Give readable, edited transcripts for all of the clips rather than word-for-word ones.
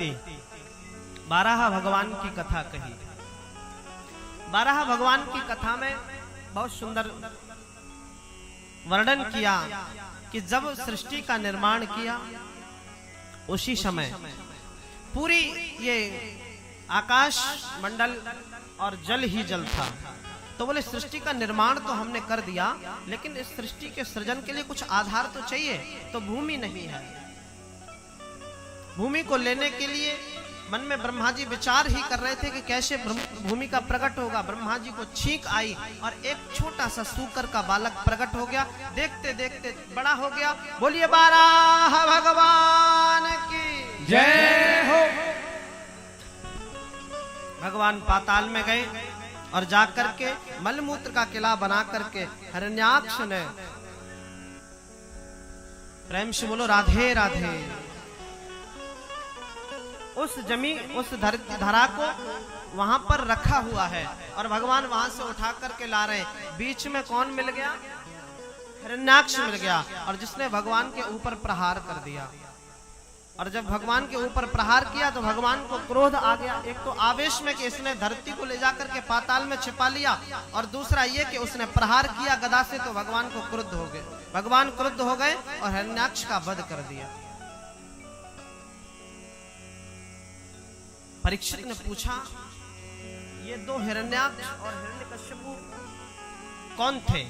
अदिति 12 भगवान की कथा कही। 12 भगवान की कथा में बहुत सुंदर वर्णन किया कि जब सृष्टि का निर्माण किया उसी समय पूरी ये आकाश मंडल और जल ही जल था। तो बोले सृष्टि का निर्माण तो हमने कर दिया, लेकिन इस सृष्टि के सृजन के लिए कुछ आधार तो चाहिए। तो भूमि नहीं है। भूमि को लेने के लिए मन में ब्रह्मा जी विचार ही कर रहे थे कि कैसे भूमि का प्रकट होगा। ब्रह्मा जी को छींक आई और एक छोटा सा सूकर का बालक प्रकट हो गया। देखते देखते बड़ा हो गया। बोलिए 12 भगवान की जय हो। भगवान पाताल में गए और जाकर के मलमूत्र का किला बना करके हिरण्याक्ष ने, प्रेम से बोलो राधे राधे, उस धरा को वहां पर रखा हुआ है और भगवान वहां से उठा करके ला रहे। बीच में कौन मिल गया? हिरण्याक्ष मिल गया, और जिसने भगवान के ऊपर प्रहार कर दिया। और जब भगवान के ऊपर प्रहार किया तो भगवान को क्रोध आ गया। एक तो आवेश में कि इसने धरती को ले जाकर के पाताल में छिपा लिया, और दूसरा ये कि उसने प्रहार किया गदा से, तो भगवान को क्रुद्ध हो गए। भगवान क्रुद्ध हो गए और हिरण्याक्ष का वध कर दिया। परीक्षित ने पूछा ये दो हिरण्याक्ष और हिरण्यकश्यप कौन थे?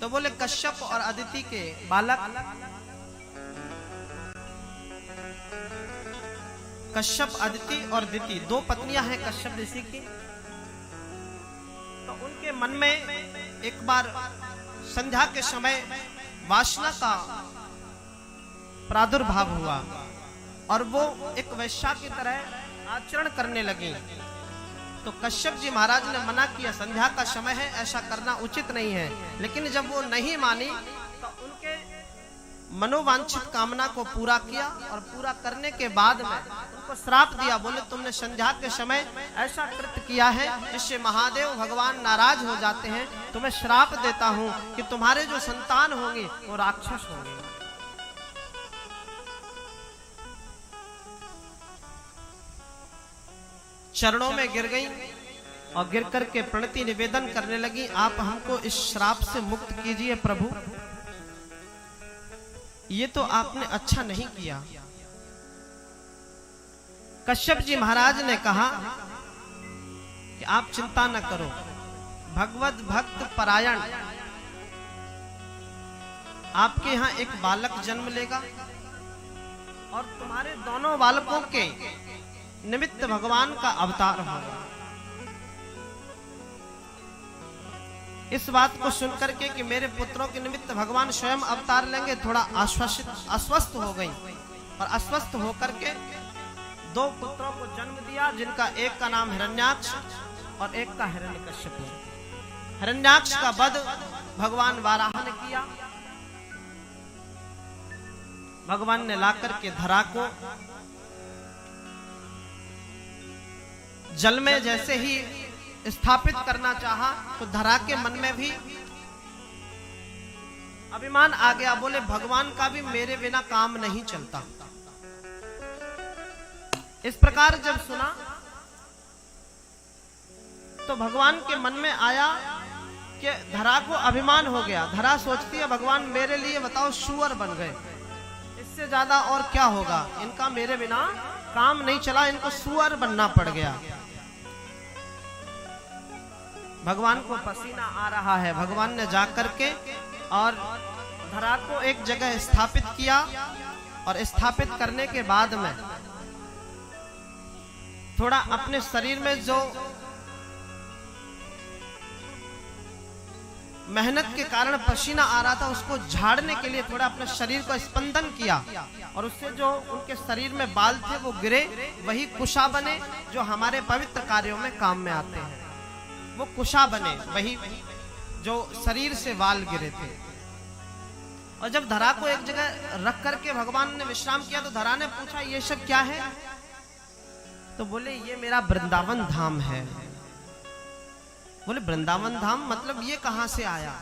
तो बोले कश्यप और अदिति के बालक। कश्यप, अदिति और दिति दो पत्नियां हैं कश्यप ऋषि की। तो उनके मन में एक बार संध्या के समय वासना का प्रादुर्भाव हुआ और वो एक वैश्या की तरह आचरण करने लगी। तो कश्यप जी महाराज ने मना किया, संध्या का समय है, ऐसा करना उचित नहीं है। लेकिन जब वो नहीं मानी तो उनके मनोवांछित कामना को पूरा किया, और पूरा करने के बाद में उनको श्राप दिया। बोले तुमने संध्या के समय ऐसा कृत्य किया है जिससे महादेव भगवान नाराज हो जाते हैं। तुम्हें श्राप देता हूं कि तुम्हारे जो संतान होंगे वो राक्षस होंगे। चरणों में गिर गई और गिर करके प्रणति निवेदन करने लगी, आप हमको इस श्राप से मुक्त कीजिए प्रभु। ये तो आपने अच्छा नहीं किया। कश्यप जी महाराज ने कहा कि आप चिंता न करो, भगवत भक्त परायण आपके यहाँ एक बालक जन्म लेगा और तुम्हारे दोनों बालकों के निमित्त भगवान का अवतार होगा। इस बात को सुनकर के कि मेरे पुत्रों के निमित्त भगवान स्वयं अवतार लेंगे, थोड़ा अस्वस्थ हो गई और अस्वस्थ होकर के दो पुत्रों को जन्म दिया, जिनका एक का नाम हिरण्याक्ष और एक का हिरण्यकश्यप। हिरण्याक्ष का वध भगवान वाराह ने किया। भगवान ने लाकर के धरा को जल में जैसे ही स्थापित करना चाहा तो धरा के मन में भी अभिमान आ गया। बोले भगवान का भी मेरे बिना काम नहीं चलता। इस प्रकार जब सुना तो भगवान के मन में आया कि धरा को अभिमान हो गया। धरा सोचती है भगवान मेरे लिए बताओ सुअर बन गए, इससे ज्यादा और क्या होगा, इनका मेरे बिना काम नहीं चला, इनको सुअर बनना पड़ गया। भगवान को पसीना आ रहा है। भगवान ने जाकर के और धरा को एक जगह स्थापित किया, और स्थापित करने के बाद में थोड़ा अपने शरीर में जो मेहनत के कारण पसीना आ रहा था उसको झाड़ने के लिए थोड़ा अपने शरीर को स्पंदन किया, और उससे जो उनके शरीर में बाल थे वो गिरे, वही कुशा बने जो हमारे पवित्र कार्यों में काम में आते हैं। वो कुशा बने, वही जो शरीर से बाल गिरे थे। और जब धरा को एक जगह रख करके भगवान ने विश्राम किया तो धरा ने पूछा ये सब क्या है? तो बोले ये मेरा वृंदावन धाम है। बोले वृंदावन धाम मतलब ये कहां से आया?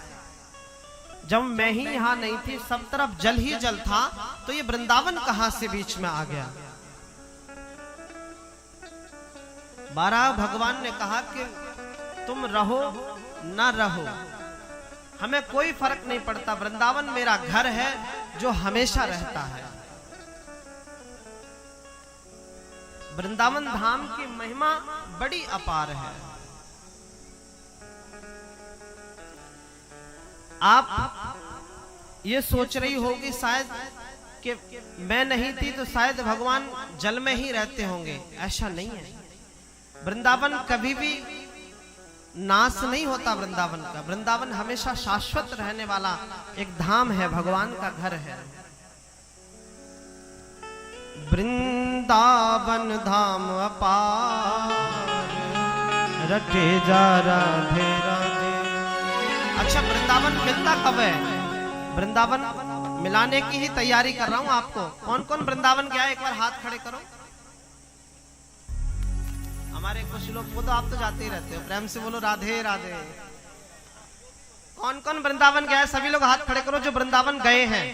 जब मैं ही यहाँ नहीं थी, सब तरफ जल ही जल था, तो ये वृंदावन कहां से बीच में आ गया? 12 भगवान ने कहा कि तुम रहो ना रहो, हमें कोई फर्क नहीं पड़ता, वृंदावन मेरा घर है जो हमेशा रहता है। वृंदावन धाम की महिमा बड़ी अपार है। आप ये सोच रही होगी शायद कि मैं नहीं थी तो शायद भगवान जल में ही रहते होंगे। ऐसा नहीं है, वृंदावन कभी भी नाश नहीं होता। वृंदावन का, वृंदावन हमेशा शाश्वत रहने वाला एक धाम है, भगवान का घर है। वृंदावन धाम अपार रटे जा राधे राधे। अच्छा, वृंदावन मिलता कब है? वृंदावन मिलाने की ही तैयारी कर रहा हूं आपको। कौन कौन वृंदावन गया है एक बार हाथ खड़े करो। हमारे कुछ लोग, वो तो आप तो जाते ही रहते हो, प्रेम से बोलो राधे राधे। कौन कौन वृंदावन गया है? सभी लोग हाथ खड़े करो जो वृंदावन गए हैं।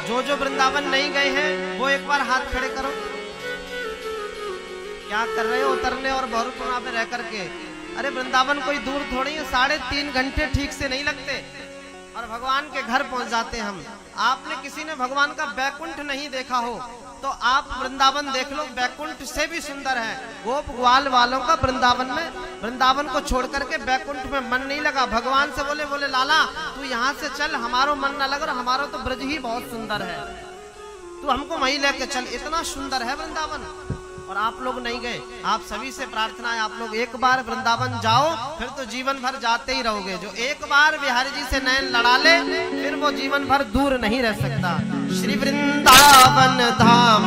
जो वृंदावन नहीं गए हैं वो एक बार हाथ खड़े करो। क्या कर रहे हो उतरने और बहुरूपा पे रह करके? अरे वृंदावन कोई दूर थोड़ी है, 3.5 घंटे ठीक से नहीं लगते और भगवान के घर पहुंच जाते हम। आपने किसी ने भगवान का बैकुंठ नहीं देखा हो तो आप वृंदावन देख लो, बैकुंठ से भी सुंदर है। गोप ग्वाल वालों का वृंदावन में, वृंदावन को छोड़ करके बैकुंठ में मन नहीं लगा। भगवान से बोले लाला तू यहाँ से चल, हमारो मन न लग रहा, हमारो तो ब्रज ही बहुत सुंदर है, तू हमको वहीं लेके चल। इतना सुंदर है वृंदावन और आप लोग नहीं गए। आप सभी से प्रार्थना है, आप लोग एक बार वृंदावन जाओ, फिर तो जीवन भर जाते ही रहोगे। जो एक बार बिहारी जी से नैन लड़ा ले फिर वो जीवन भर दूर नहीं रह सकता। श्री वृंदावन धाम